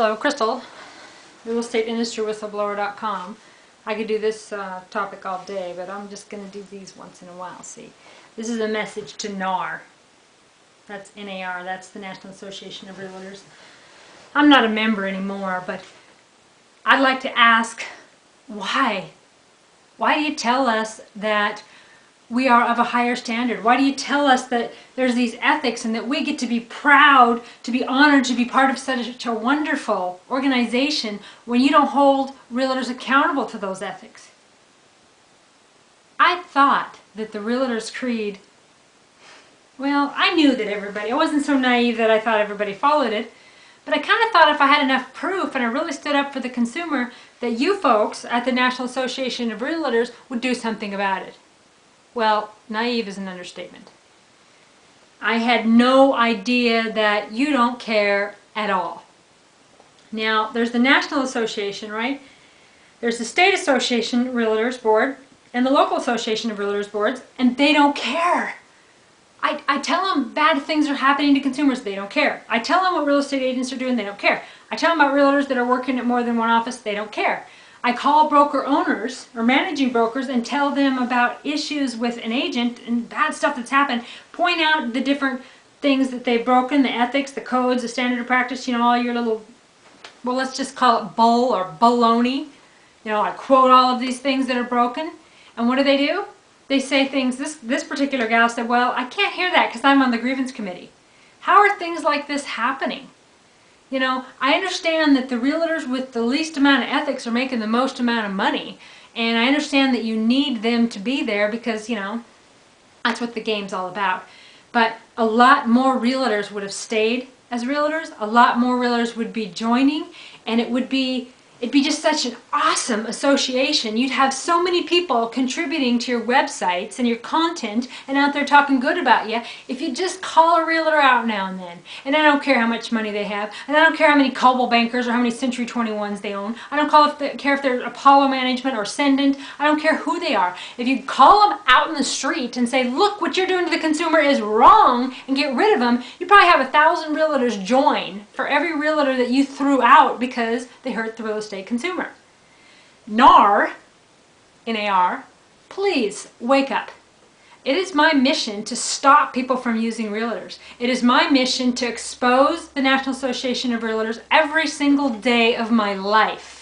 Hello, Crystal, real estate industry whistleblower.com. I could do this topic all day, but I'm just going to do these once in a while. See, this is a message to NAR. That's NAR, that's the National Association of Realtors. I'm not a member anymore, but I'd like to ask, why? Why do you tell us that we are of a higher standard? Why do you tell us that there's these ethics and that we get to be proud, to be honored, to be part of such a wonderful organization when you don't hold realtors accountable to those ethics? I thought that the Realtors Creed, well, I knew that everybody, I wasn't so naive that I thought everybody followed it, but I kind of thought if I had enough proof and I really stood up for the consumer, that you folks at the National Association of Realtors would do something about it. Well, naive is an understatement. I had no idea that you don't care at all. Now, there's the National Association, right? There's the State Association Realtors Board and the Local Association of Realtors Boards, and they don't care. I tell them bad things are happening to consumers, they don't care. I tell them what real estate agents are doing, they don't care. I tell them about realtors that are working at more than one office, they don't care. I call broker owners or managing brokers and tell them about issues with an agent and bad stuff that's happened, point out the different things that they've broken, the ethics, the codes, the standard of practice, you know, all your little, well, let's just call it bull or baloney. You know, I quote all of these things that are broken, and what do? They say things, this particular gal said, well, I can't hear that because I'm on the grievance committee. How are things like this happening? You know, I understand that the realtors with the least amount of ethics are making the most amount of money, and I understand that you need them to be there because, you know, that's what the game's all about. But a lot more realtors would have stayed as realtors, a lot more realtors would be joining, and it'd be just such an awesome association. You'd have so many people contributing to your websites and your content and out there talking good about you if you just call a realtor out now and then. And I don't care how much money they have, and I don't care how many Coldwell Bankers or how many Century 21s they own. I don't care if they're Apollo Management or Ascendant. I don't care who they are. If you call them out in the street and say, look, what you're doing to the consumer is wrong, and get rid of them, you probably have 1,000 realtors join for every realtor that you threw out because they hurt the real estate consumer. NAR, N-A-R, please wake up. It is my mission to stop people from using realtors. It is my mission to expose the National Association of Realtors every single day of my life.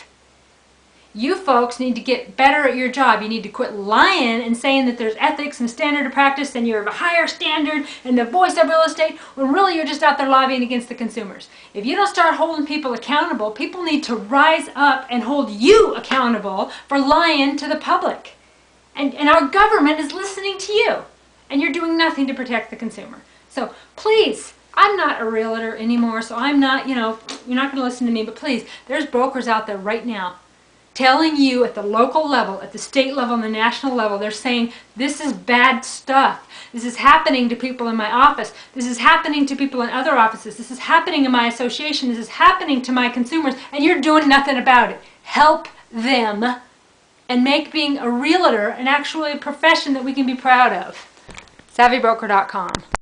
You folks need to get better at your job. You need to quit lying and saying that there's ethics and standard of practice and you're of a higher standard and the voice of real estate, when really you're just out there lobbying against the consumers. If you don't start holding people accountable, people need to rise up and hold you accountable for lying to the public. And our government is listening to you, and you're doing nothing to protect the consumer. So please, I'm not a realtor anymore, so I'm not, you know, you're not going to listen to me, but please, there's brokers out there right now telling you at the local level, at the state level, and the national level, they're saying, this is bad stuff. This is happening to people in my office. This is happening to people in other offices. This is happening in my association. This is happening to my consumers, and you're doing nothing about it. Help them and make being a realtor an actually profession that we can be proud of. SavvyBroker.com